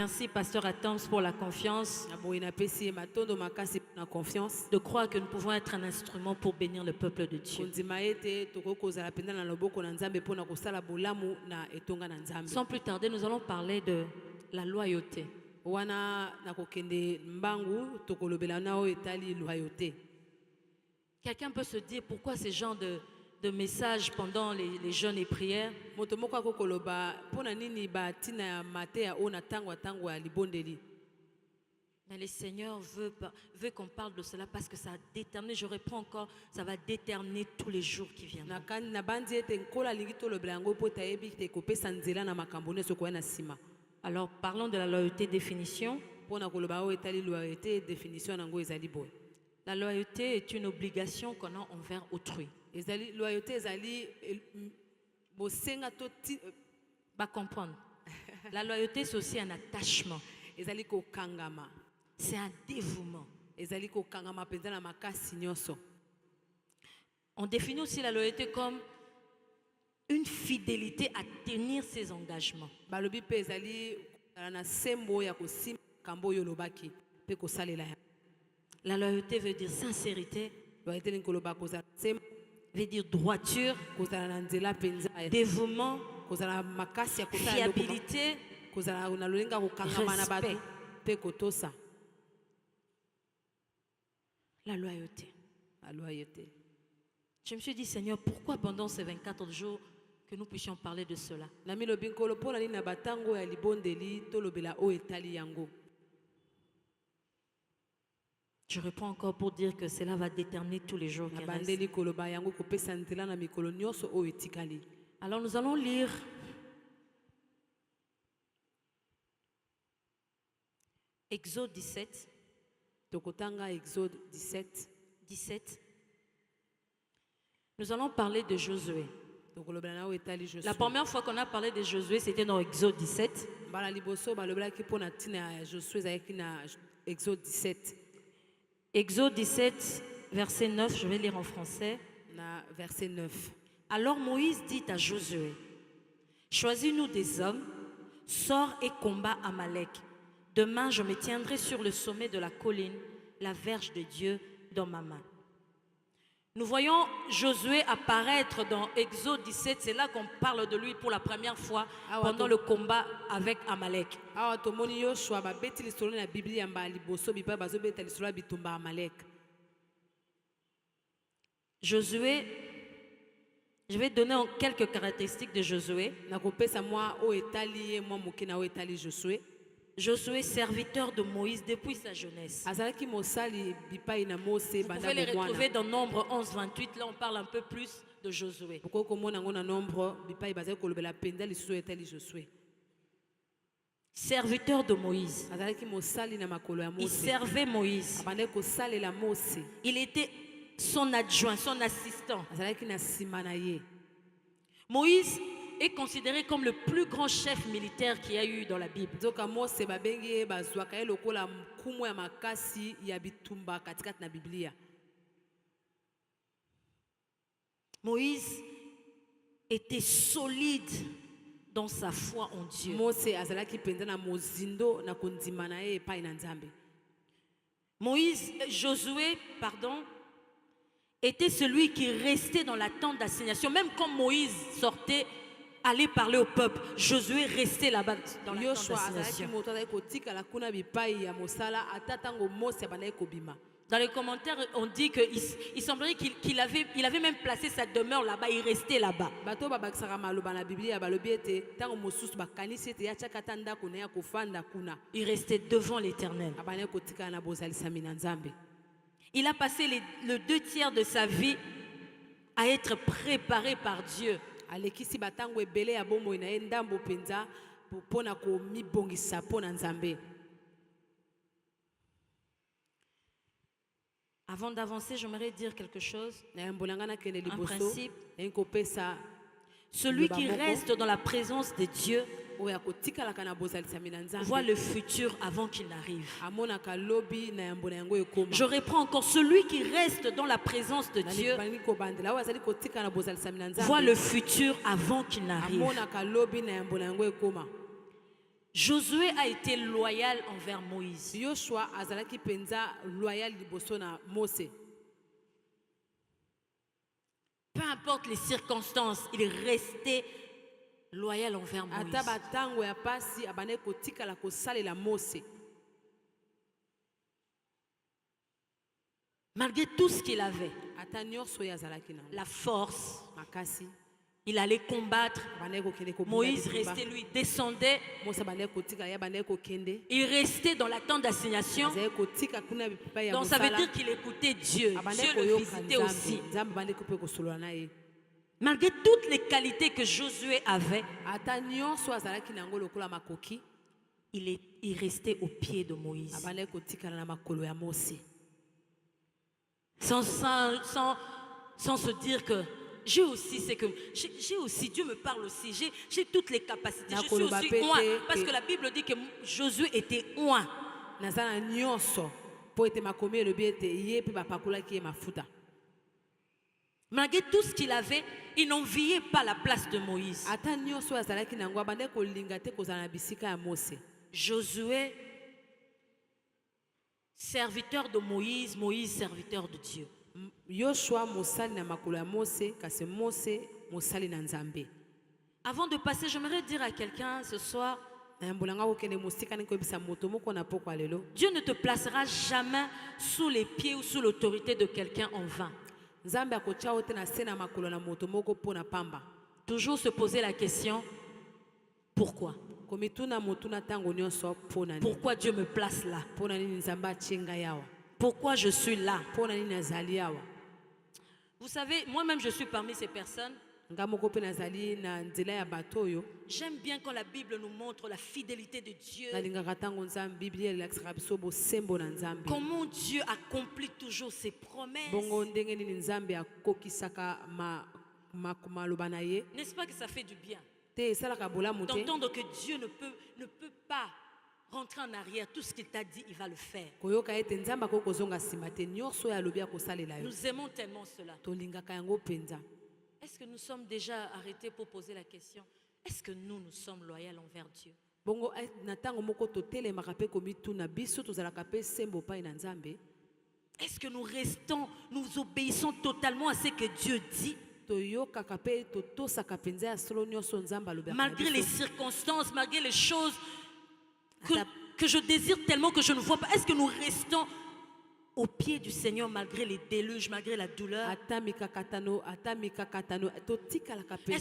Merci, Pasteur Adams, pour la confiance de croire que nous pouvons être un instrument pour bénir le peuple de Dieu. Sans plus tarder, nous allons parler de la loyauté. Quelqu'un peut se dire pourquoi ces genres de messages pendant les jeûnes et prières? Mais le Seigneur veut qu'on parle de cela parce que ça a déterminé, je reprends encore, ça va déterminer tous les jours qui viennent. Alors parlons de la loyauté, définition. La loyauté est une obligation qu'on a envers autrui. Comprendre. La loyauté, c'est aussi un attachement. C'est un dévouement. On définit aussi la loyauté comme une fidélité à tenir ses engagements. La loyauté veut dire sincérité, veut dire droiture, dévouement, fiabilité, respect. La loyauté. Je me suis dit, Seigneur, pourquoi pendant ces 24 jours que nous puissions parler de cela? Je reprends encore pour dire que cela va déterminer tous les jours qui restent. Alors nous allons lire Exode 17. Exode 17. Nous allons parler de Josué. La première fois qu'on a parlé de Josué, c'était dans Exode 17. Exode 17, verset 9, je vais lire en français. Verset 9. Alors Moïse dit à Josué, choisis-nous des hommes, sors et combat Amalek. Demain, je me tiendrai sur le sommet de la colline, la verge de Dieu dans ma main. Nous voyons Josué apparaître dans Exode 17, c'est là qu'on parle de lui pour la première fois pendant le combat avec Amalek. Josué, je vais donner quelques caractéristiques de Josué. Josué, serviteur de Moïse depuis sa jeunesse. Vous pouvez les retrouver dans Nombre 11, 28. Là, on parle un peu plus de Josué. Serviteur de Moïse. Il servait Moïse. Il était son adjoint, son assistant. Moïse est considéré comme le plus grand chef militaire qu'il y a eu dans la Bible. Moïse était solide dans sa foi en Dieu. Josué, était celui qui restait dans la tente d'assignation. Même quand Moïse sortait, aller parler au peuple, Josué restait là-bas dans la tente d'assignation. Dans les commentaires, on dit qu'il semblerait qu'il avait même placé sa demeure là-bas, il restait là-bas. Il restait devant l'Éternel. Il a passé le 2 tiers de sa vie à être préparé par Dieu. Avant d'avancer, j'aimerais dire quelque chose. Un principe. Celui qui reste dans la présence de Dieu voit le futur avant qu'il n'arrive. Je reprends encore, celui qui reste dans la présence de Dieu voit le futur avant qu'il n'arrive. Josué a été loyal envers Moïse. Yoshua azalaki penza loyal liboso na Mose. Peu importe les circonstances, il est resté loyal envers Moïse. Ata batango ya pasi abane kotikala kosalela Mose. Malgré tout ce qu'il avait, Ata nyonso ya azalaki na la force, makasi. il allait combattre. Moïse restait, lui, descendait. Il restait dans la tente d'assignation. Donc ça veut dire qu'il écoutait Dieu. Dieu le visitait aussi. Malgré toutes les qualités que Josué avait, il restait au pied de Moïse. Sans se dire que j'ai aussi, Dieu me parle aussi, j'ai toutes les capacités, je suis aussi oint, parce que la Bible dit que Josué était oint. Malgré tout ce qu'il avait, il n'enviait pas la place de Moïse. Josué, serviteur de Moïse, Moïse, serviteur de Dieu. Yoshua mosali na makolo ya Mose kasi Mose mosali na Nzambe. Avant de passer, j'aimerais dire à quelqu'un ce soir, Dieu ne te placera jamais sous les pieds ou sous l'autorité de quelqu'un en vain. Toujours se poser la question, pourquoi? Pourquoi Dieu me place là? Pourquoi je suis là? Vous savez, moi-même je suis parmi ces personnes. J'aime bien quand la Bible nous montre la fidélité de Dieu. Comment Dieu accomplit toujours ses promesses. N'est-ce pas que ça fait du bien d'entendre que Dieu ne peut pas rentrer en arrière, tout ce qu'il t'a dit, il va le faire. Nous aimons tellement cela. Est-ce que nous sommes déjà arrêtés pour poser la question? Est-ce que nous sommes loyaux envers Dieu? Est-ce que nous obéissons totalement à ce que Dieu dit? Malgré les circonstances, malgré les choses que je désire tellement que je ne vois pas. Est-ce que nous restons au pied du Seigneur malgré les déluges, malgré la douleur? Est-ce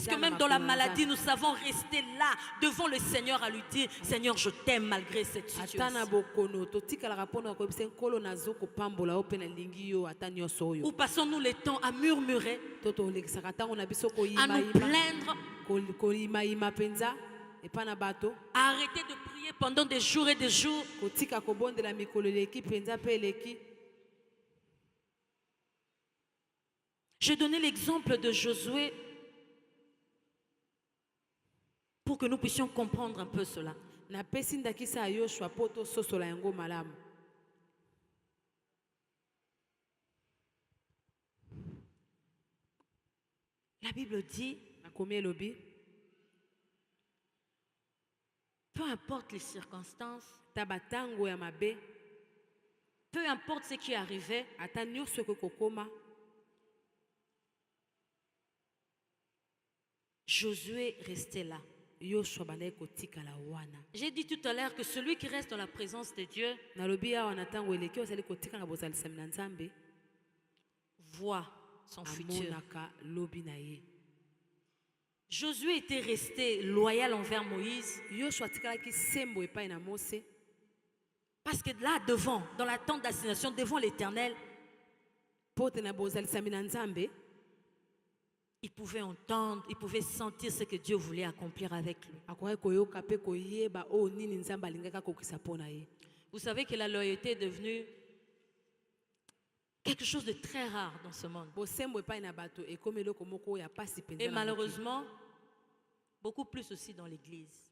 que même dans la maladie, nous savons rester là devant le Seigneur à lui dire, Seigneur, je t'aime malgré cette situation? Ou passons-nous le temps à murmurer, à nous plaindre, à arrêter de prier pendant des jours et des jours? J'ai donné l'exemple de Josué pour que nous puissions comprendre un peu cela. La Bible dit, peu importe les circonstances, peu importe ce qui arrivait, Josué restait là. J'ai dit tout à l'heure que celui qui reste dans la présence de Dieu voit son futur. Josué était resté loyal envers Moïse. Parce que là devant, dans la tente d'assignation, devant l'Éternel, il pouvait entendre, il pouvait sentir ce que Dieu voulait accomplir avec lui. Vous savez que la loyauté est devenue quelque chose de très rare dans ce monde. Et malheureusement, beaucoup plus aussi dans l'église.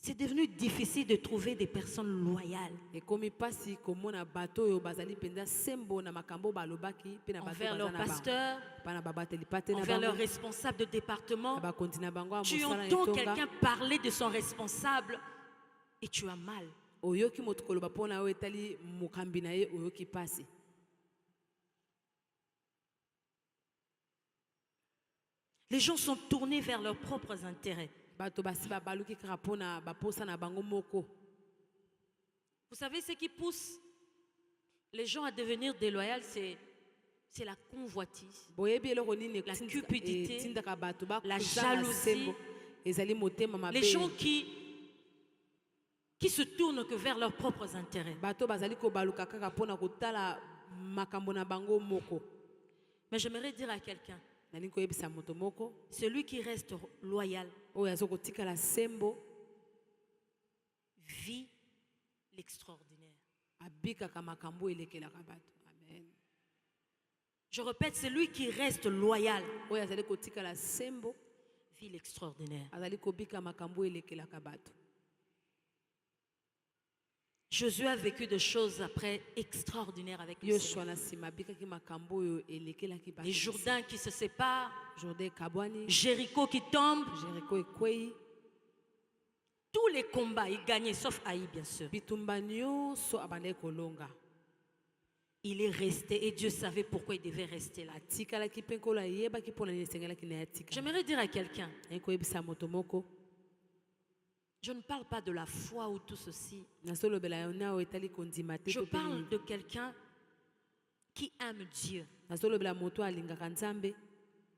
C'est devenu difficile de trouver des personnes loyales ekomi mpasi komona bato oyo bazali mpenza sembo na makambo balobaki mpe na bato envers baza leur na bango pasteur, mpa na babateli pate na envers leur bango responsable de département. na bakonzi na bango ya Tu mosala na entends etonga quelqu'un parler de son responsable et tu as mal. oyoki moto koloba mpo na oyo etali mokambi na ye oyoki mpasi. Les gens sont tournés vers leurs propres intérêts. bato basi babaluki kaka mpo na baposa na bango moko. Vous savez, ce qui pousse les gens à devenir déloyaux, c'est la convoitise, boyebi eloko nini La cupidité, etindaka bato la bakozanga jalousie. sembo ezali motema mabe. les gens qui se tournent que vers leurs propres intérêts. bato bazali kobaluka kaka mpo na kotala makambo na bango moko. Mais j'aimerais dire à quelqu'un, nalingi koyebisa moto moko celui qui reste loyal oyo aza kotikala sembo vit l'extraordinaire. abikaka makambo elekelaka bato. Amen. Je répète, celui qui reste loyal oyo azali kotikala sembo vit l'extraordinaire. azali kobika makambo elekelaka bato. Josué a vécu des choses après extraordinaires avec le yoshua Seigneur. na nsima abikaki makambo oyo elekelaki bato. Les Jourdains qui se séparent, jourdain kabwani Jéricho qui tombe, jeriko ekwei tous les combats, il gagnait, sauf Haï, bien sûr. bitumba nyonso abandaki kolonga. Il est resté et Dieu savait pourquoi il devait rester là. atikalaki mpe nkolo ayebaki mpo na nini esengelaki na ye atika. J'aimerais dire à quelqu'un, naye koyebisa moto moko je ne parle pas de la foi ou tout ceci. nazolobela yo na oyo etali kondima te Je to mpe parle nini. de quelqu'un qui aime Dieu, nazolobela moto alingaka nzambe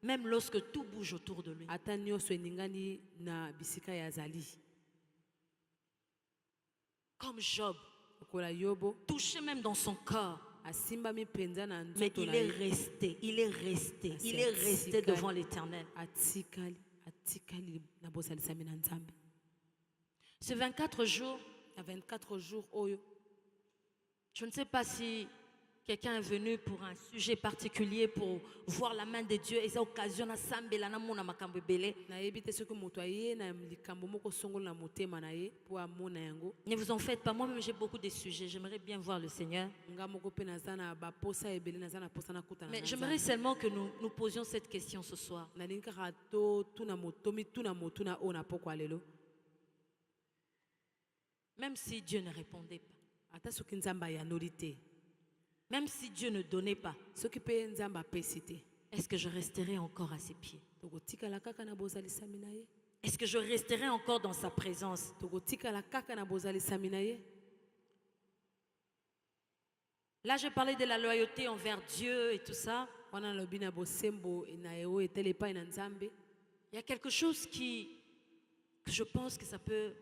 même lorsque tout bouge autour de lui. ata nyonso eningani na bisika ya azali. Comme Job, lokola yobo touché même dans son corps. asimbami mpenza na Mais nzoto il na est ye resté, il est resté, Ah, il c'est est resté atikali. devant l'Éternel. atikali na bosalisami na nzambe. Ce 24 jours, na 24 jours oyo je ne sais pas si quelqu'un est venu pour un sujet particulier, pour voir la main de Dieu, et ça occasion à sambela na mona makambo ebele. nayebi te soki moto aye na likambo moko songolo na motema na ye mpo amona yango. Ne vous en faites pas, moi-même j'ai beaucoup de sujets, j'aimerais bien voir le Seigneur. nga moko mpe naza na baposa ebele naza na posa nakutana Mais na j'aimerais Nzambe. seulement que nous posions cette question ce soir. nalingi kaka tuna motuna oyo na poko ya lelo Même si Dieu ne répondait pas, ata soki nzambe ayanoli te, même si Dieu ne donnait pas, soki mpe nzambe apesi te, est-ce que je resterai encore à ses pieds? tokotikala kaka na bozalisami na ye. Est-ce que je resterai encore dans sa présence? tokotikala kaka na bozalisami na ye. Là, je parlais de la loyauté envers Dieu et tout ça. wana nalobi na bosembo na ye oyo eteli epai na nzambe. Il y a quelque chose que je pense que ça peut...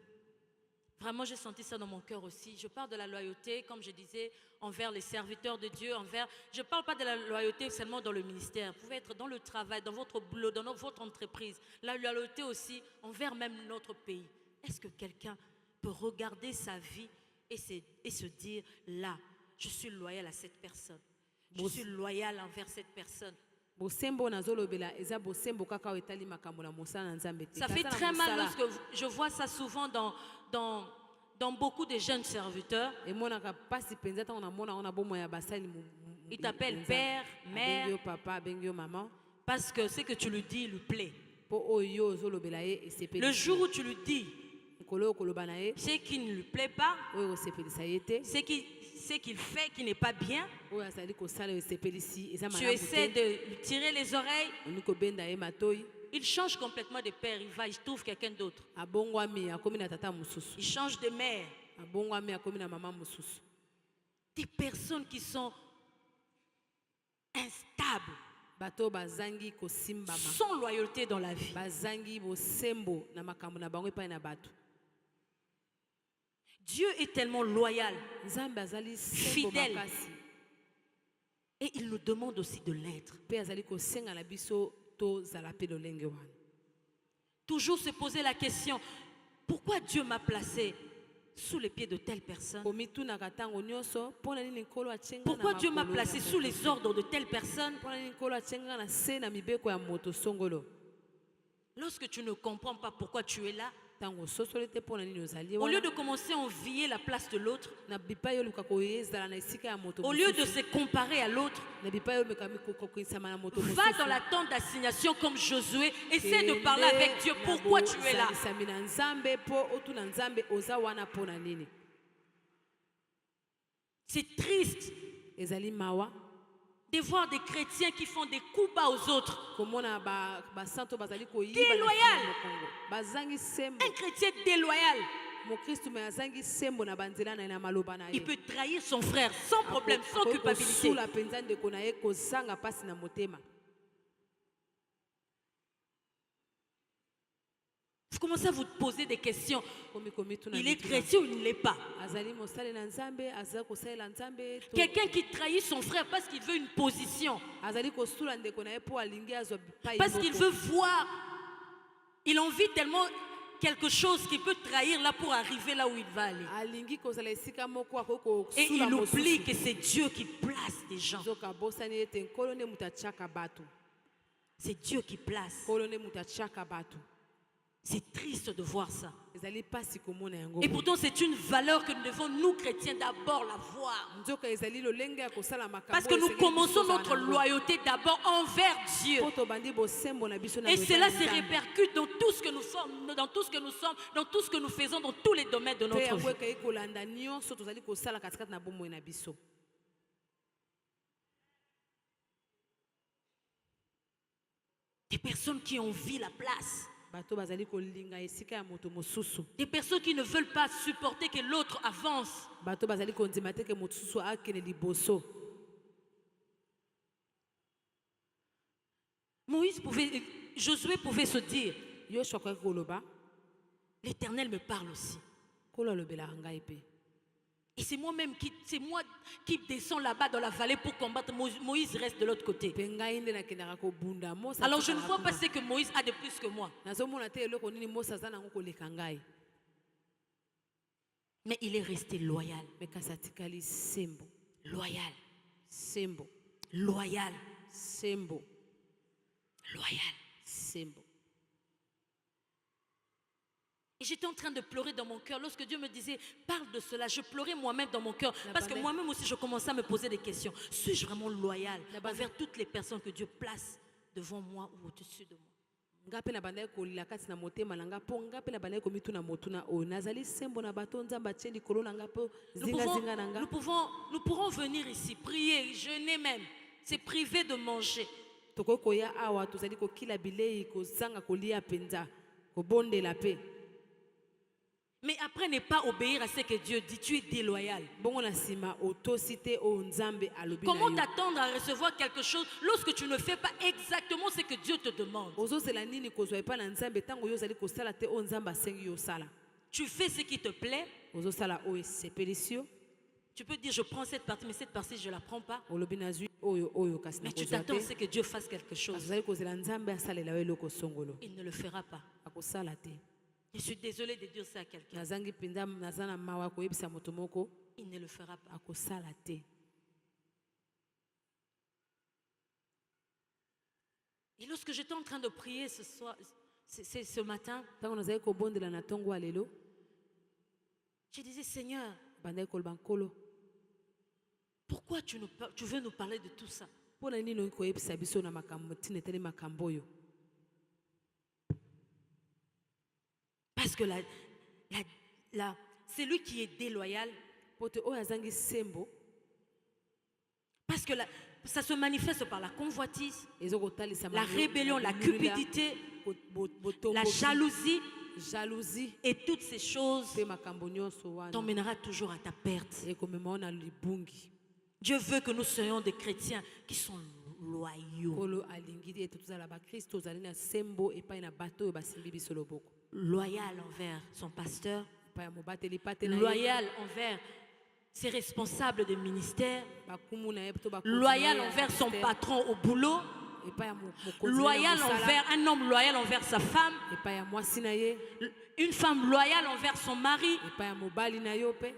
Vraiment, j'ai senti ça dans mon cœur aussi. Je parle de la loyauté, comme je disais, envers les serviteurs de Dieu, envers... Je ne parle pas de la loyauté seulement dans le ministère. Vous pouvez être dans le travail, dans votre boulot, dans votre entreprise. La loyauté aussi envers même notre pays. Est-ce que quelqu'un peut regarder sa vie et se dire, là, je suis loyal à cette personne. Je suis loyal envers cette personne. bosembo nazolobela eza bosembo kaka oyo etali makambo na mosala na nzambe te. Ça fait Kaka na très mal mosala, lorsque je vois ça souvent dans beaucoup de jeunes serviteurs. emonaka mpasi mpenza ntango namona ngo na bomoi ya basali Il t'appelle père, mère, abengi yo papa abengi yo mama parce que ce que tu lui dis lui plaît. mpo oyo yo ozolobela ye esepelisi. Le jour où tu lui dis nkolo oyo koloba na ye ce qui ne lui plaît pas, oyo kosepelisa ye te, ce qu'il fait qui n'est pas bien, oyo azali kosala oyo esepelisi eza tu malamu essaies te, de lui tirer les oreilles, olingi kobenda ye matoi, il change complètement de père, il trouve quelqu'un d'autre. abongwami akomi na tata mosusu, Il change de mère. abongwami akomi na mama mosusu. Des personnes qui sont instables, bato bazangi kosimbama, sans loyauté dans la vie. bazangi bosembo na makambo na bango epai na bato. Dieu est tellement loyal nzambe azali sembo Fidèle. makasi et il nous demande aussi de l'être. mpe azali kosenga na biso tozala mpe lolenge wana. Toujours se poser la question, pourquoi Dieu m'a placé sous les pieds de telle personne? komitunaka ntango nyonso mpo na nini nkolo atyenga na Pourquoi Dieu m'a makolo placé ya sous moto? les ordres de telle personne? mpo na nini nkolo atyenga na se na mibeko ya moto songolo. Lorsque tu ne comprends pas pourquoi tu es là, ntango ososoli te mpo na nini ozali Au lieu wana de commencer à envier la place de l'autre, na bipai oluka koyezala na esika ya moto au lieu de mosusu se comparer à l'autre, na bipai olumeka kokokisama na moto va dans la tente d'assignation comme Josué, essaie de parler avec Dieu. Pourquoi tu es là? ozalisami na nzambe mpo otuna nzambe oza wana mpo na nini. C'est triste Ezali mawa de voir des chrétiens qui font des coups bas aux autres. komona basanto bazali koyiba Déloyal. na Kongo bazangi sembo Un chrétien déloyal, mokristu me azangi sembo na banzela na ye na maloba na ye il peut trahir son frère sans problème, sans culpabilité. kosula mpenza ndeko na ye kozanga mpasi na motema. Vous commencez à vous poser des questions. Komi tuna Il est mituna. chrétien ou il ne l'est pas? azali mosali na nzambe azali kosalela nzambe to Quelqu'un qui trahit son frère parce qu'il veut une position, azali kosula ndeko na ye mpo alingi azwa bipai parce qu'il moko. veut voir. Il envie tellement quelque chose qui peut trahir là pour arriver là où il va aller. alingi kozala esika moko akoki Et kosula il oublie mosusu que c'est Dieu qui place des gens. nzoka abosani ete nkolo nde moto atiaka bato C'est Dieu qui place. nkolo nde moto atiaka bato. C'est triste de voir ça. ezali mpasi komona yango Et pourtant, c'est une valeur que nous devons, nous chrétiens, d'abord la voir. nzoka ezali lolenge ya kosala makambo Parce que nous esengeli commençons biso kozala notre nango. loyauté d'abord envers Dieu. Po tobandi bosembo na biso na Et loyauté cela ya se Nzambe. répercute dans tout ce que nous sommes, dans tout ce que nous sommes, dans tout ce que nous faisons, dans tous les domaines de Mpe notre yango vie. ekei kolanda nyonso tozali kosala katikati na bomoi na biso. Des personnes qui envient la place. Bato bazali kolinga esika ya moto mosusu. Des personnes qui ne veulent pas supporter que l'autre avance. Bato bazali kondima te ke mosusu akende liboso. Josué pouvait se dire, Yoshua akoki koloba l'Éternel me parle aussi. nkolo alobelaka ngai mpe. Et c'est moi qui descends là-bas dans la vallée pour combattre. Moïse reste de l'autre côté. Mpe ngai nde nakendaka kobunda Mose Alors je ne atikala vois pas kuna. ce que Moïse a de plus que moi. Nazomona te eloko nini Mose aza nango koleka ngai. Mais il est resté loyal. Me kasi atikali sembo Loyal. sembo Loyal. sembo Loyal. sembo. Et j'étais en train de pleurer dans mon cœur. Lorsque Dieu me disait, parle de cela, je pleurais moi-même dans mon cœur. Parce que moi-même aussi, je commençais à me poser des questions. Suis-je vraiment loyal envers toutes les personnes que Dieu place devant moi ou au-dessus de moi? Nga mpe na bandaki kolila kati na motema na nga mpo nga mpe na bandaki komituna motuna oyo nazali sembo na bato nzambe atie likolo na nga mpo zingazinga na nga. Nous pourrons venir ici, prier, jeûner même. C'est privé de manger. Tokoki koya awa tozali kokila bilei kozanga kolia mpenza kobondela mpe. Mais après ne pas obéir à ce que Dieu dit, tu es déloyal. Bongo na nsima otosi te oyo nzambe alobi na Comment yo. t'attendre à recevoir quelque chose lorsque tu ne fais pas exactement ce que Dieu te demande? ozozela nini kozwa epai na nzambe ntango yo ozali kosala te oyo nzambe asengi yo osala. Tu fais ce qui te plaît. ozosala oyo esepelisi yo. Tu peux dire, je prends cette partie, mais cette partie, je ne la prends pas. olobi nazwi oyo kasi na Mais tu kozwa t'attends à ce te. que Dieu fasse quelque chose. azali kozela nzambe asalela yo eloko songolo. Il ne le fera pas. akosala te. Je suis désolée de dire ça à quelqu'un. nazangi mpenza naza na mawa koyebisa moto moko Il ne le fera pas. akosala te. Et lorsque j'étais en train de prier ce matin, ntango nazali kobondela na ntongo ya lelo je disais, Seigneur, bandaki koloba nkolo pourquoi tu veux nous parler de tout ça? mpo na nini oki koyebisa biso na makambo ntina etali makambo oyo. Parce que celui qui est déloyal, po te oyo azangi sembo parce que ça se manifeste par la convoitise, ezokotalisa la rébellion, la cupidité, la jalousie et toutes ces choses mpe makambo nyonso wana t'emmènera toujours à ta perte. ekomema na libungi. Dieu veut que nous soyons des chrétiens qui sont loyaux. nkolo alingi ete tozala bakristo ozali na sembo epai na bato oyo basimbi biso loboko. Loyal envers son pasteur, epai ya mobateli pate na ye loyal envers ses responsables de ministère, bakumu na ye to loyal envers son patron au boulot, epai ya mokonzi loyal na mosala, envers un homme loyal envers sa femme, epai ya mwasi na ye une femme loyale envers son mari, epai ya mobali na yo mpe.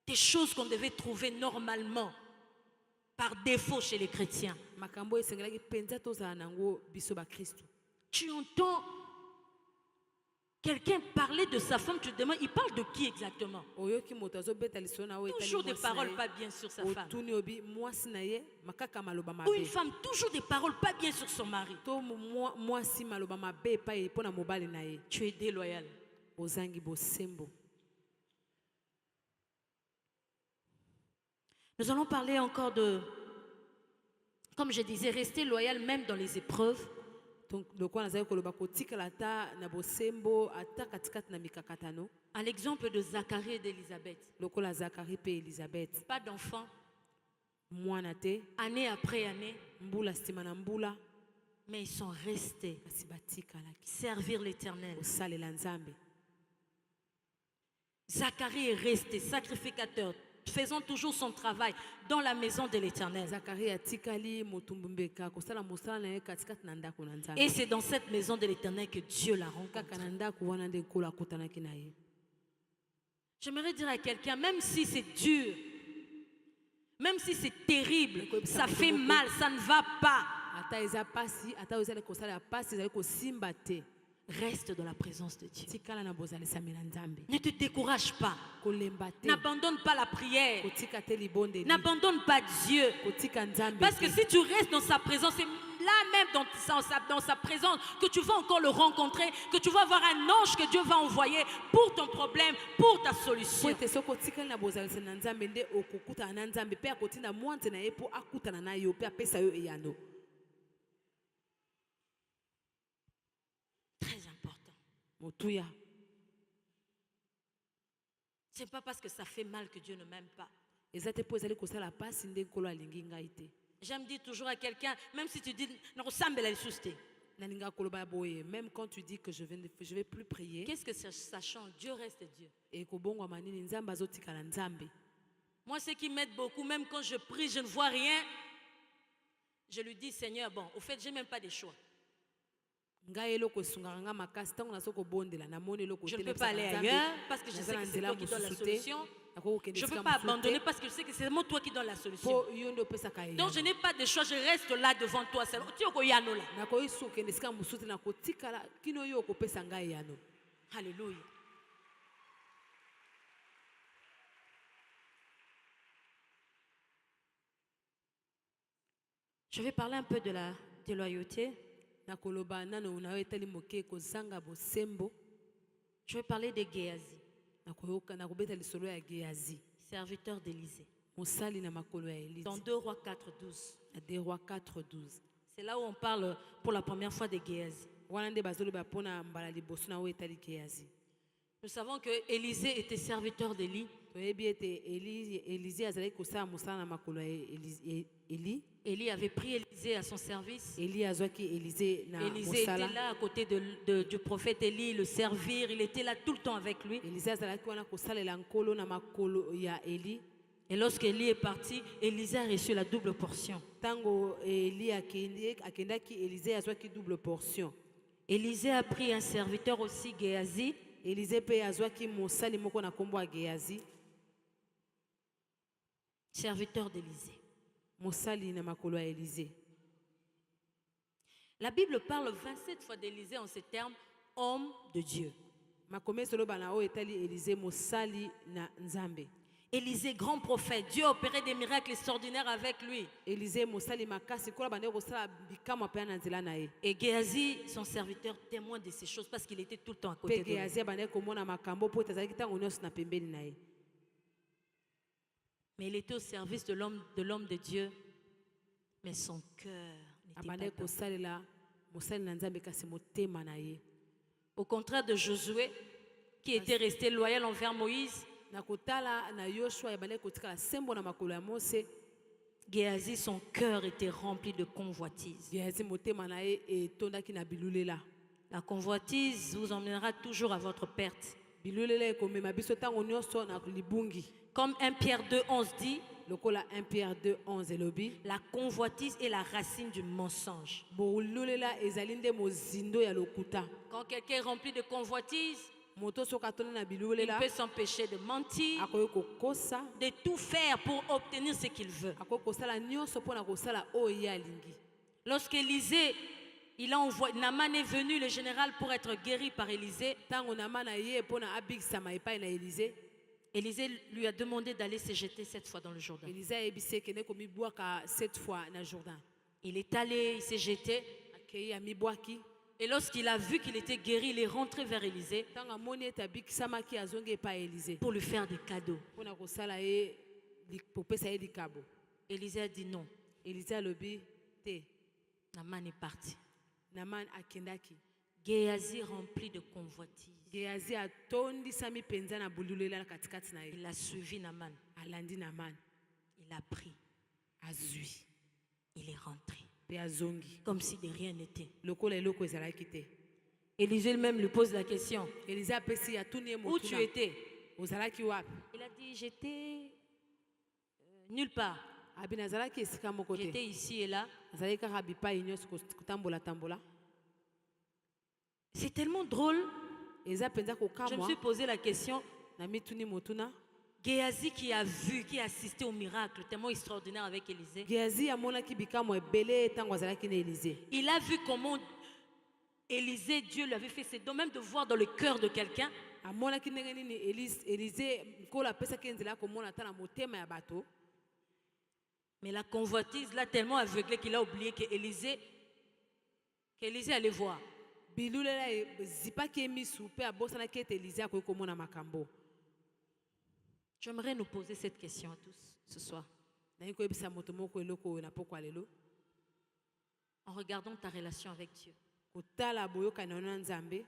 des choses qu'on devait trouver normalement par défaut chez les chrétiens. makambo esengelaki mpenza tozala nango biso bakristo. Tu entends Quelqu'un parlait de sa femme, tu te demandes, il parle de qui exactement? oyoki moto azobeta lisolo na oyo etali Toujours des mwasi na paroles ye. pas bien sur sa femme. Otuni obi mwasi na ye makaka maloba Ou une mabe femme, toujours des paroles pas bien sur son mari. to mwasi maloba mabe epai mpo na mobali na ye. Tu es déloyal. Ozangi bosembo. Nous allons parler encore de, comme je disais, rester loyal même dans les épreuves. Donc lokwa nazali koloba kotikala ata na bosembo ata katikati na mikakatano À l'exemple de Zacharie et d'Élisabeth. lokola Zakari pe Elizabeth. Pas d'enfants, Mwana te année après année, mbula stima na mbula mais ils sont restés kasi batikalaki servir l'Éternel. kosalela Nzambe. Zacharie est resté sacrificateur, faisant toujours son travail dans la maison de l'Éternel. Zakari atikali motumbu mbeka kosala mosala na ye katikati na ndako na Nzambe. Et c'est dans cette maison de l'Éternel que Dieu l'a rencontré. Kaka na ndako wana nde nkolo akutanaki na ye. J'aimerais dire à quelqu'un, même si c'est dur, même si c'est terrible, ça fait mal, ça ne va pas, Ata eza pasi ata ozali kosala ya pasi ezali kosimba te. reste dans la présence de Dieu. Tikala na bozalisami na Nzambe. Ne te décourage pas. Kolemba te. N'abandonne pas la prière. Kotika te libondeli. N'abandonne pas Dieu. Kotika Nzambe. Parce que si tu restes dans sa présence, c'est là même dans sa présence que tu vas encore le rencontrer, que tu vas avoir un ange que Dieu va envoyer pour ton problème, pour ta solution. Poete soko tikali na bozalisami na Nzambe nde okokutana na Nzambe pe akotinda mwante na ye po akutana na yo pe apesa yo eyano. Très important. Motuya. Ce n'est pas parce que ça fait mal que Dieu ne m'aime pas. Eza te po ezali kosala pasi nde nkolo alingi ngai te. J'aime dire toujours à quelqu'un, même si tu dis, non, ressemble à la souste. Nalinga koloba boye, même quand tu dis que je vais plus prier, Qu'est-ce que ça change? Dieu reste Dieu. et kobongwa manini Nzambe azotikala Nzambe. Moi, ce qui m'aide beaucoup, même quand je prie, je ne vois rien. Je lui dis, Seigneur, bon, au fait, je n'ai même pas de choix. Ngai eloko esungaka nga makasi ntango naso kobondela namoni eloko Je ne peux pas aller ailleurs parce que je sais que c'est toi qui donne la solution. Je ne peux pas abandonner parce que je sais que c'est vraiment toi qui donne la solution. po yo nde opesaka ye. Donc je n'ai pas de choix, je reste là devant toi. nakoyisa okende esika mosusu te nakotikala kino yo okopesa ngai yano. Alléluia. Je vais parler un peu de la déloyauté. Nakoloba nano na yo etali moke kozanga bosembo. Je vais parler de Géasi, nakobeta lisolo ya Géasi, serviteur d'Élysée. mosali na makolo ya Élise. Dans 2 Rois 4, 12. Na 2 Rois 4:12. C'est là où on parle pour la première fois de Géasi. Wana nde bazoloba mpona mbala liboso na oyo etali Géasi. Nous savons que Élisée était serviteur d'Élie. Toyebi ete Élisée azalaki kosala mosala na makolo ya Eli. Élie avait pris Élisée à son service. Eli azwaki Élisée na Élisée était mosala. là à côté du prophète Élie, le servir. Il était là tout le temps avec lui. Élisée azalaki wana kosalela nkolo na makolo ya Eli. Et lorsque Élie est parti, Élisée a reçu la double portion. Tango Eli akendaki, Élisée azwaki double portion. Élisée a pris un serviteur aussi, Géasi. Élisée pe azwaki mosali moko na kombo ya Géasi, Serviteur d'Élisée. mosali na makolo ya Élisée. La Bible parle 27 fois d'Élisée en ces termes, homme de Dieu. Makomesi oloba na oyo etali Élisée mosali na Nzambe. Élisée, grand prophète, Dieu opérait des miracles extraordinaires avec lui. Élisée mosali makasi kola bande kosala bikamwa pe na nzela na ye. Et Géasi, son serviteur, témoin de ces choses parce qu'il était tout le temps à Pe côté de lui. Géasi bande komona makambo po tazalaki tango nyonso na pembeni na ye. Mais il était au service de l'homme de Dieu. Mais son cœur n'était pas Abande dedans. kosalela mosali na Nzambe kasi motema na ye. Au contraire de Josué, qui était resté loyal envers Moïse, Na kotala na Yoshua ebande kotikala sembo na makolo ya Mose. Géasi, son cœur était rempli de convoitise. Géasi motema na ye etondaki na bilulela. La convoitise vous emmènera toujours à votre perte. Bilulela ekomema biso tango nyonso na libungi. Comme 1 Pierre 2, 11 dit, Lokola 1 Pierre 2:11 elobi. la convoitise est la racine du mensonge. Bilulela ezali nde mozindo ya lokuta. Quand quelqu'un est rempli de convoitise, Moto soki atoni na il bilulela peut s'empêcher de mentir, akoki kokosa, de tout faire pour obtenir ce qu'il veut. akoki kosala nyonso mpona kosala oyo ye alingi. Lorsqu'Élisée, Il a envoyé, Naaman est venu, le général, pour être guéri par Élisée. ntango Naaman aye mpo na abikisama epai na Élisée, Élisée lui a demandé d'aller se jeter 7 fois dans le Jourdain. Élisée ayebisi ekende komibwaka 7 fois na Jourdain. Il est allé, il s'est jeté. Akei amibwaki. Et lorsqu'il a vu qu'il était guéri, il est rentré vers Élisée Ntango amoni ete abikisamaki azongi epai ya Élisée pour lui faire des cadeaux. mpo na kosala ye kopesa ye likabo. Élisée a dit non. Élisée alobi te. Naaman est parti. Naaman akendaki. Géasi rempli de convoitise. Géasi atondisami mpenza na bululela na katikati na ye. Il a suivi Naaman. Alandi Naaman. Il a pris. Azwi. Il est rentré. Pe azongi. Comme si de rien n'était. Lokola eloko ezalaki te. Élisée lui-même lui pose la question. Élisée apesi atuni ye Où motuna. tu étais? Ozalaki wapi? Il a dit, j'étais nulle part. Abi nazalaki esika moko te. J'étais ici et là. Azalaki kaka bipai nyonso kotambola. C'est tellement drôle. Eza mpenza Je me kokamwa suis posé la question. na mituni motuna. Géasi qui a vu, qui a assisté au miracle tellement extraordinaire avec Élisée. Géasi amonaki bikamwa ebele ntango azalaki na Élisée. Il a vu comment Élisée, Dieu lui avait fait ses dons, même de voir dans le cœur de quelqu'un. Amonaki ndenge nini Élisée nkolo apesaki nzela komona ata na motema ya bato. Mais la convoitise l'a tellement aveuglé qu'il a oublié qu'Élisée allait voir. Bilulela zipaki emisu mpe abosanaki ete Élisée akoki komona makambo. J'aimerais nous poser cette question à tous ce soir. Nayi koyebisa moto moko eloko oyo na pokwa lelo. En regardant ta relation avec Dieu. Kotala boyokani na Nzambe.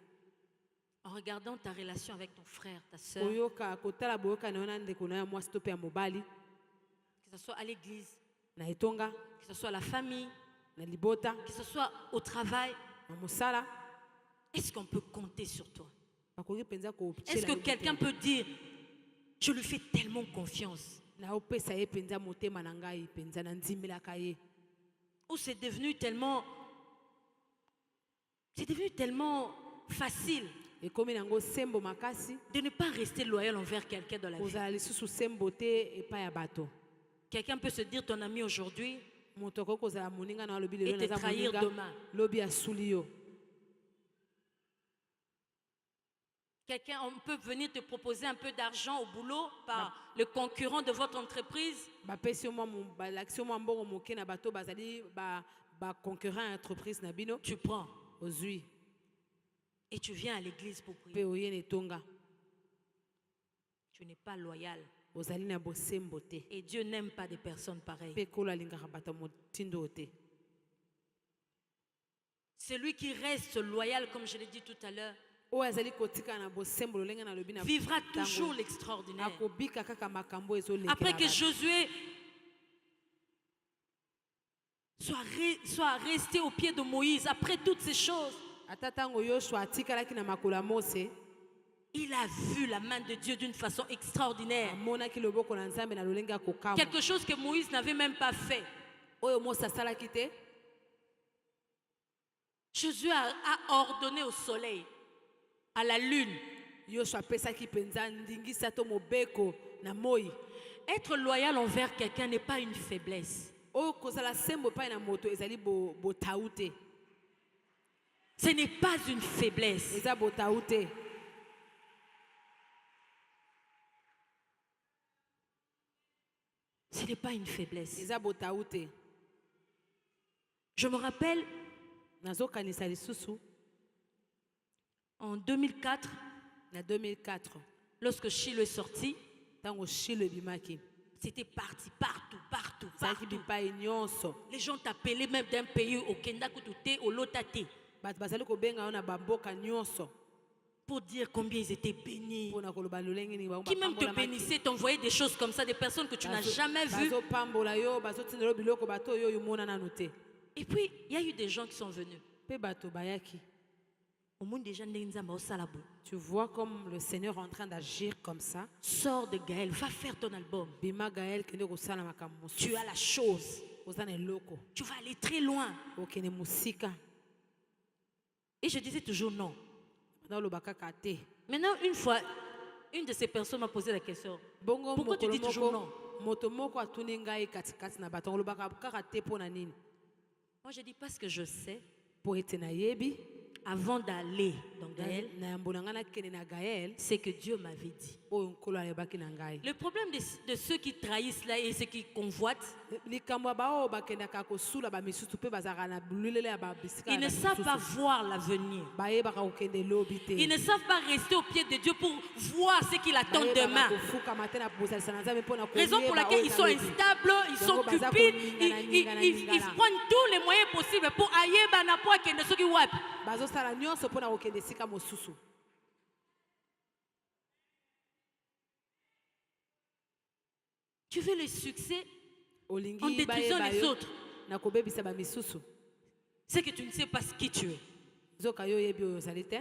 En regardant ta relation avec ton frère, ta soeur. Kotala boyokani na ndeko na ya mwasi to pe ya mobali. Que ce soit à l'église. Na etonga. Que ce soit à la famille. Na libota. Que ce soit au travail. Na mosala. Est-ce qu'on peut compter sur toi? Bakoki penza ko. Est-ce que quelqu'un peut dire, je lui fais tellement confiance? Na opesa ye penza motema na ngai penza na nzimelaka ye. Ou c'est devenu tellement facile Et comme nango sembo makasi de ne pas rester loyal envers quelqu'un dans la vie. kozala lisusu sembo te epai ya bato. Quelqu'un peut se dire ton ami aujourd'hui moto akoki kozala moninga na alobi et lelo te naza trahir moninga demain. lobi asuli yo. Quelqu'un, on peut venir te proposer un peu d'argent au boulot par le concurrent de votre entreprise. Bapesi yo balakisi yo mbongo moke na bato bazali concurrent ya entreprise na bino. Tu prends Ozwi et tu viens à l'église pour pe prier. oye na etonga. Tu n'es pas loyal. Ozali na bosembo te. Et Dieu n'aime pas des personnes pareilles. Pe kolo alingaka bato motindo te. Celui qui reste loyal, comme je l'ai dit tout à l'heure, Oyo azali kotika na bosembo lolenga na lobi na vivra toujours l'extraordinaire. akobika kaka makambo ezolekela. Après que Josué soit resté au pied de Moïse, après toutes ces choses, Ata tango Yoshua atikalaki na makolo ya Mose, il a vu la main de Dieu d'une façon extraordinaire. amonaki loboko na Nzambe na lolenga kokamwa. Quelque chose que Moïse n'avait même pas fait. Oyo Mose asalaki te. Jésus a ordonné au soleil, à la lune. Yoshua apesaki penza ndingisa to mobeko na moi. Être loyal envers quelqu'un n'est pas une faiblesse. Oyo kozala sembo epai na moto ezali botau te. Ce n'est pas une faiblesse. Eza botau te. Ce n'est pas une faiblesse. Eza botau te. Je me rappelle, Nazokanisa lisusu en 2004, na 2004 lorsque Shiloh est sorti, tango Shiloh ebimaki. c'était parti partout, partout, Zaki partout. bipai nyonso. Les gens t'appelaient même d'un pays au Kenda Kutute, au Lotate, Bato bazali kobenga yo na bamboka nyonso. pour dire combien ils étaient bénis. Mpona koloba lolenge nini bango Qui même te bapambolamaki. bénissait, t'envoyait des choses comme ça, des personnes que tu n'as jamais vues. Bazopambola yo, bazotindela yo biloko bato oyo oyo mona nanu te. Et puis, il y a eu des gens qui sont venus. Pe bato bayaki. Au monde des gens, Tu vois comme le Seigneur est en train d'agir comme ça. sors de Gaël, va faire ton album. Bima Gaël kende kosala makambo mosusu. Tu as la chose. Oza na eloko. Tu vas aller très loin. Okende musika. Et je disais toujours non. Na olobaka ka te. Maintenant, une fois, une de ces personnes m'a posé la question. Bongo Pourquoi tu dis toujours non? Moto moko atuni ngai katikati na bato olobaka kaka te pona nini. Moi, je dis parce que je sais po ete nayebi avant d'aller dans Gaël, na yambo na nga nakende na Gaël c'est que Dieu m'avait dit. oyo nkolo alobaki na ngai. Le problème de ceux qui trahissent là et ceux qui convoitent, likambo ya baoyo bakendaka kosula bamisusu mpe bazalaka na bululele ya babisika ils ne savent pas voir l'avenir. bayebaka kokende lobi te. Ils ne savent pas rester au pied de Dieu pour voir ce qu'il attend demain. kofukama te na kobosana na Nzambe mpo na Raison pour laquelle ils sont instables, ils sont cupides, ils prennent tous les moyens possibles pour ayeba na po akende soki wapi. bazosala nyonso mpo na kokende esika mosusu. Tu veux le succès en olingi détruisant bayeba les yo autres. na kobebisa bamisusu. C'est que tu ne sais pas qui tu es. nzoka yo oyebi oyo ozali te.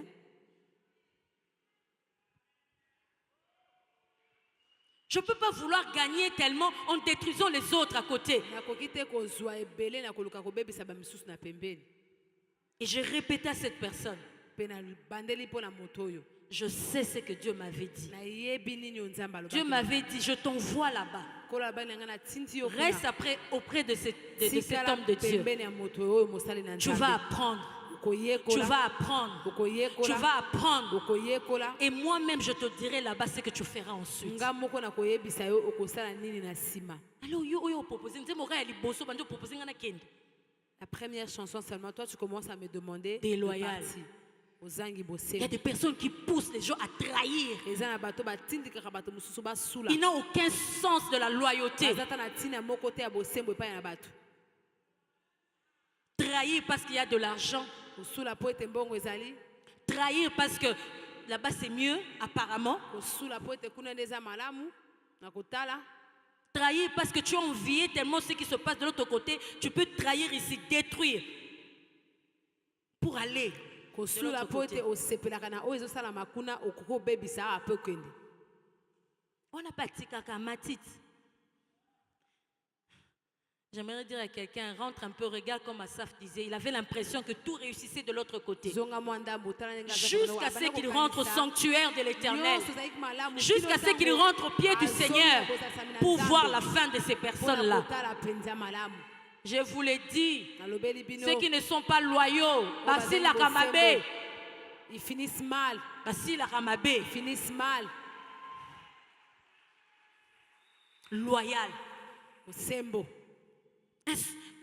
Je ne peux pas vouloir gagner tellement en détruisant les autres à côté. nakoki te kozwa ebele na koluka kobebisa bamisusu na pembeni. Et j'ai répété à cette personne, mpe na bandeli mpo na moto oyo je sais ce que Dieu m'avait dit. nayebi nini oyo Nzambe alobaki. Dieu m'avait dit, je t'envoie là-bas. nkolo alobaki na ngai natindi yo kuna. Reste auprès de cet Tikala homme de Dieu. pembeni ya moto oyo mosali na Tu Nzambe. vas apprendre. Tu okoyekola vas apprendre. Tu okoyekola vas apprendre. okoyekola Et moi-même, je te dirai là-bas ce que tu feras ensuite. nga moko nakoyebisa yo okosala nini na nsima. Alors, yo proposé, nous avons liboso, bandi proposé ngana kende. La première chanson seulement, toi tu commences à me demander Déloyal. ozangi Il y a bosembo. des personnes qui poussent les gens à trahir. eza na bato batindikaka bato mosusu basula. Ils n'ont aucun sens de la loyauté. baza ta na ntina moko te ya bosembo epai na bato. Trahir parce qu'il y a de l'argent. kosula po ete mbongo ezali. Trahir parce que là-bas c'est mieux, apparemment. kosula po ete kuna nde eza malamu na kotala. Trahir parce que tu as envié tellement ce qui se passe de l'autre côté. Tu peux trahir ici, détruire. Pour aller de kosula l'autre po côté. ete osepelaka na oyo ezosalama kuna okoki obebisa awa mpe okende. On n'a pas tika matite. J'aimerais dire à quelqu'un, rentre un peu, regarde comme Asaf disait. Il avait l'impression que tout réussissait de l'autre côté. zonga mwa ndambo tala ndenge aza Jusqu'à kolonga, ce abanda qu'il kokanisa, rentre au sanctuaire de l'Éternel. nyonso ezalaki malamu, Jusqu'à kino ce qu'il ntango rentre au pied du azonga Seigneur kozala pour na voir Nzambe, la fin de ces mpona personnes-là. kotala mpenza malamu. Je vous l'ai dit, nalobeli bino ceux qui ne sont pas loyaux, bazali Basila bosembo, Kamabe, ils finissent mal, Basila Kamabe, ils finissent mal. loyal. bosembo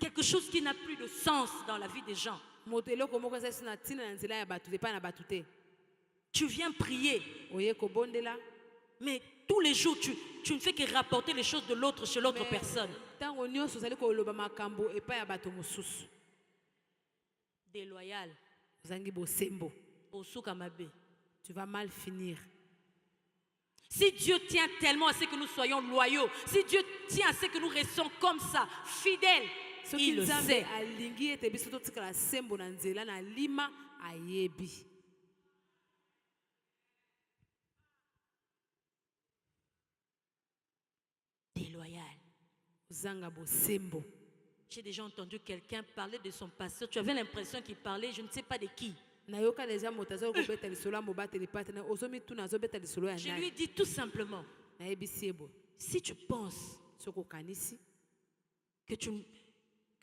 Quelque chose qui n'a plus de sens dans la vie des gens. moto eloko moko ezali so na ntina na nzela ya bato epai na bato te. Tu viens prier, oye kobondela mais tous les jours, tu ne fais que rapporter les choses de l'autre chez l'autre personne. ntango nyonso ozali koloba makambo epai ya bato mosusu. Déloyal, ozangi bosembo, Osu Kamabe. tu vas mal finir. Si Dieu tient tellement à ce que nous soyons loyaux, si Dieu tient à ce que nous restions comme ça, fidèles, soki il le nzambe sait. alingi ete biso totikala sembo na nzela na lima ayebi. Déloyal. ozanga bosembo. J'ai déjà entendu quelqu'un parler de son pasteur. Tu avais l'impression qu'il parlait, je ne sais pas de qui. nayoka deja moto azali kobeta lisolo ya mobateli pate na ozomituna azobeta lisolo ya Je lui ai nani. dit tout simplement, nayebisi ye boye si tu penses soki okanisi que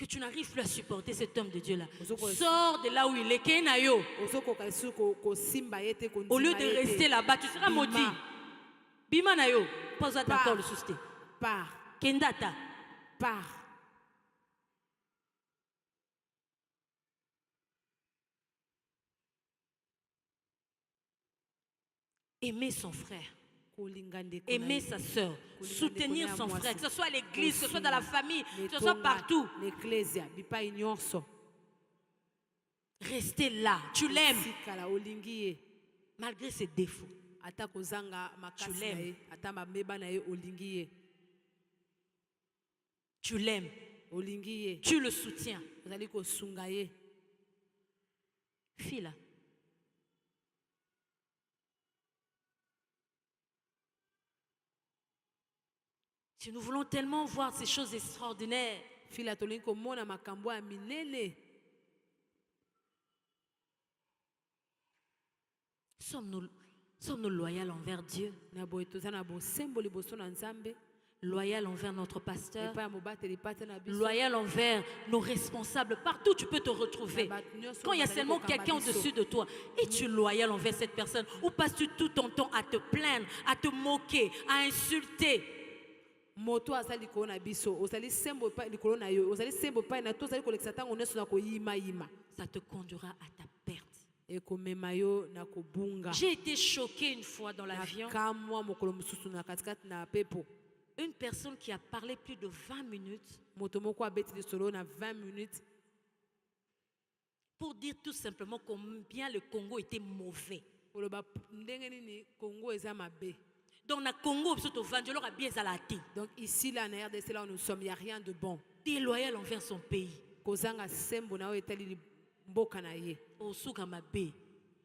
tu n'arrives plus à supporter cet homme de Dieu-là, Ozokoka- sors de là où il est, Kenayo. ozokoka lisusu kosimba ye te Au lieu kondima de ye te. rester là-bas, tu seras Bima. maudit. Bima Nayo, pas Pars. d'accord le souci. Pars, Kendata. pars. Aimer son frère, kolinga ndeko aimer na ye. sa soeur, Kolinga soutenir ndeko son na ye frère, que ce soit à l'église, que ce soit Kosunga, dans la famille, que ce soit letonga, partout. l'ecclesia bipai nyonso. Restez là, tu l'aimes, Sikala olingi ye malgré ses défauts. ata kozanga makasi na l'aimes. ye ata mameba na ye olingi ye Tu l'aimes, olingi ye tu le soutiens. ozali kosunga ye. Fille là. Si nous voulons tellement voir ces choses extraordinaires, fila tolingi komona makambo ya minene. sommes-nous loyaux envers Dieu, na boye toza na bosembo liboso na Nzambe, Loyal envers notre pasteur. epai ya mobateli pate na biso. Loyal envers nos responsables. Partout tu peux te retrouver. Quand il y a seulement quelqu'un au-dessus de toi, es-tu loyal envers cette personne? Ou passes-tu tout ton temps à te plaindre, à te moquer, à insulter? Moto azali likolo na biso ozali sembo epai likolo na yo ozali sembo epai na to ozali kolekisa ntango nyonso na koyimayima Ça te conduira à ta perte. ekomema yo na kobunga. J'ai été choquée une fois dans l'avion. nakamwa mokolo mosusu na katikati na pepo Une personne qui a parlé plus de 20 minutes moto moko abeti lisolo na 20 minutes pour dire tout simplement combien le Congo était mauvais. koloba ndenge nini Congo eza mabe. Donc, na Congo, surtout Vangelor a bien zalati. Donc ici là na RDC là où nous sommes, il n'y a rien de bon. Déloyal envers son pays. Kozanga sembo na o etali mboka na ye. Osuka mabe.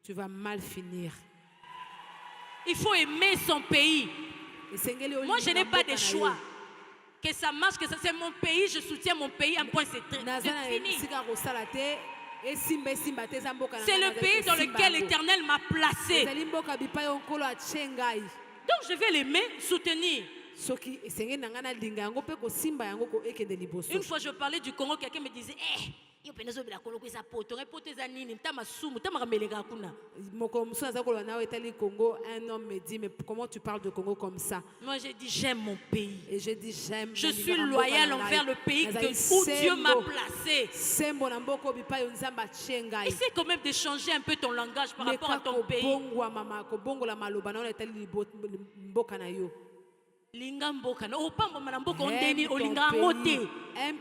Tu vas mal finir. Il faut aimer son pays. Moi, je n'ai pas de choix. Que ça marche, que ça c'est mon pays, je soutiens mon pays, un point c'est fini. C'est le pays dans lequel l'Éternel m'a placé. Donc je vais l'aimer, soutenir. Une fois je parlais du Congo, quelqu'un me disait, un homme me dit, mais comment tu parles de Congo comme ça? Moi j'ai dit, j'aime mon pays. Et je dis, j'aime. Je suis loyal envers le pays où Dieu m'a placé. Essaie quand même de changer un peu ton langage par rapport à ton pays. Aime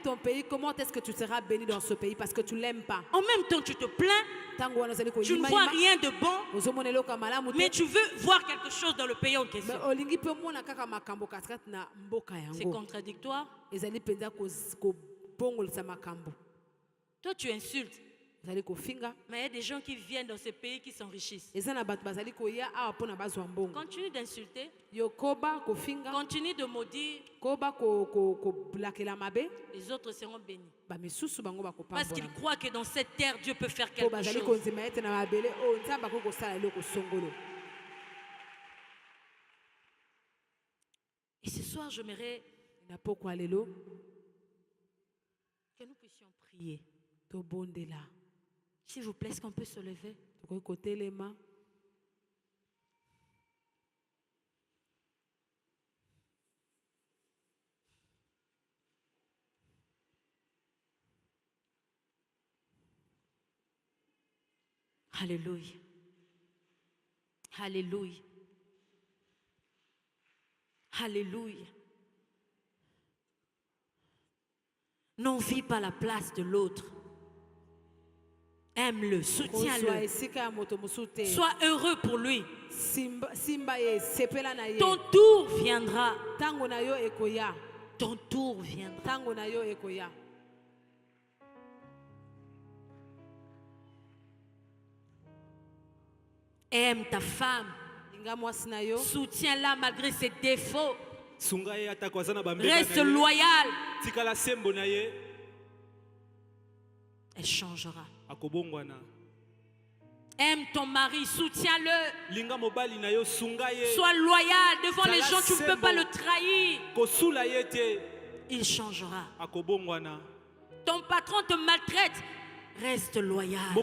ton pays. Comment est-ce que tu seras béni dans ce pays? Parce que tu l'aimes pas. En même temps, tu te plains. Tu ne vois rien de bon. Mais tu veux voir quelque chose dans le pays en question. C'est contradictoire. Toi, tu insultes. Mais il y a des gens qui viennent dans ce pays qui s'enrichissent. Continue d'insulter. Continue de maudire. Les autres seront bénis. Parce qu'ils croient que dans cette terre, Dieu peut faire quelque chose. Et ce soir, j'aimerais que nous puissions prier. S'il vous plaît, est-ce qu'on peut se lever? Alléluia. Alléluia. Alléluia. Non, vis pas la place de l'autre. Aime-le, soutiens-le. Sois heureux pour lui. Ton tour viendra. Ton tour viendra. Aime ta femme. Soutiens-la malgré ses défauts. Reste loyal. Elle changera. Aime ton mari, soutiens-le. Sois loyal devant les gens, tu ne peux pas le trahir. Il changera. Ton patron te maltraite, reste loyal.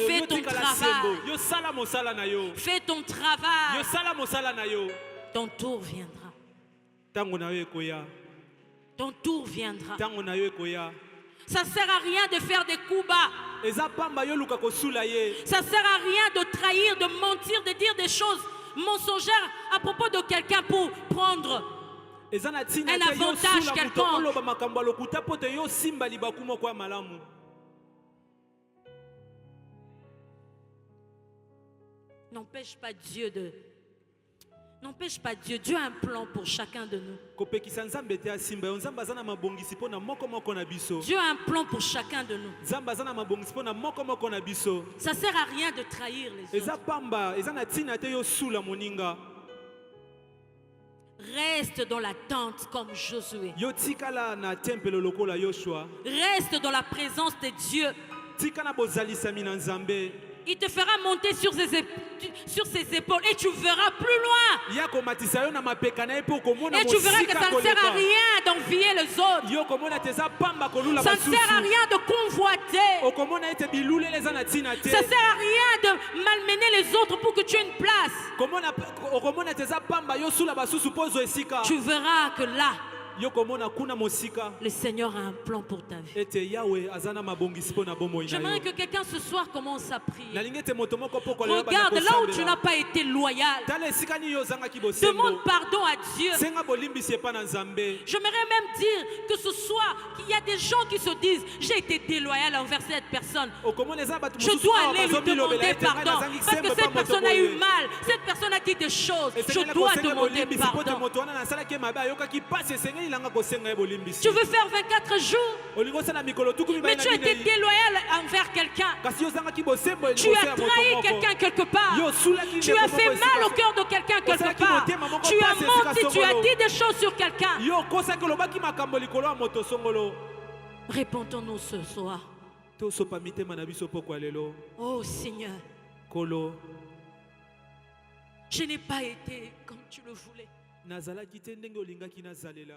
Fais ton travail. Fais ton travail. Ton tour viendra. Ton tour viendra. Ça ne sert à rien de faire des coups bas. Ça ne sert à rien de trahir, de mentir, de dire des choses mensongères à propos de quelqu'un pour prendre un avantage quelconque. N'empêche pas Dieu de... N'empêche pas Dieu. Dieu a un plan pour chacun de nous. Dieu a un plan pour chacun de nous. Ça ne sert à rien de trahir les autres. Reste dans la tente comme Josué. Reste dans la présence de Dieu. Il te fera monter sur ses épaules et tu verras plus loin. Ya komatisa yo na mapeka na ye po komona Et tu verras que mosika ça ne sert à koleka. rien d'envier les autres. Yo komona teza pamba kolula Ça ne basusu. sert à rien de convoiter. Okomona ete bilulele eza na tina te. Ça ne sert à rien de malmener les autres pour que tu aies une place. Okomona teza pamba yo sula basusu pozo esika. Tu verras que là, Yo komona kuna mosika. le Seigneur a un plan pour ta vie. Ete Yahweh azana mabongisi po na bomoi na J'aimerais yo. que quelqu'un ce soir commence à prier. Nalingi ete moto moko poko lelo bana Regarde là où tu kosambela. n'as pas été loyal. Tala esika ni yo zanga ki bosembo. Demande pardon à Dieu. Senga bolimbisi epa na Nzambe. J'aimerais même dire que ce soir, qu'il y a des gens qui se disent, j'ai été déloyal envers cette personne. Okomona eza bato Je mosusu dois awa aller lui bazomilobela demander ete ngai pardon. nazangi Parce que sembo cette pa moto personne a eu boye. mal. Cette personne a dit des choses. Je Esengeli dois kosenga demander bolimbisi po te pardon. moto wana nasalaki ye mabe ayokaki pasi esengeli nanga kosenga ye bolimbisi. Tu veux faire 24 jours, Olingi osala mikolo tuku mais mibale na tu as été minei. déloyal envers quelqu'un. Kasi ozangaki bosembo elingi Tu as osala moto trahi moko. quelqu'un quelque part. Yo sulaki Tu ndeko as fait moko esika mal au so- cœur de quelqu'un quelque Osalaki part. motema moko Tu as pasi esika menti, tu as songolo. dit des choses sur quelqu'un. Yo okosaki olobaki makambo likolo ya moto songolo. Répondons-nous ce soir. Tosopa mitema na biso poko ya lelo. Oh Seigneur, Kolo je n'ai pas été comme tu le voulais. nazalaki te ndenge olingaki nazalela.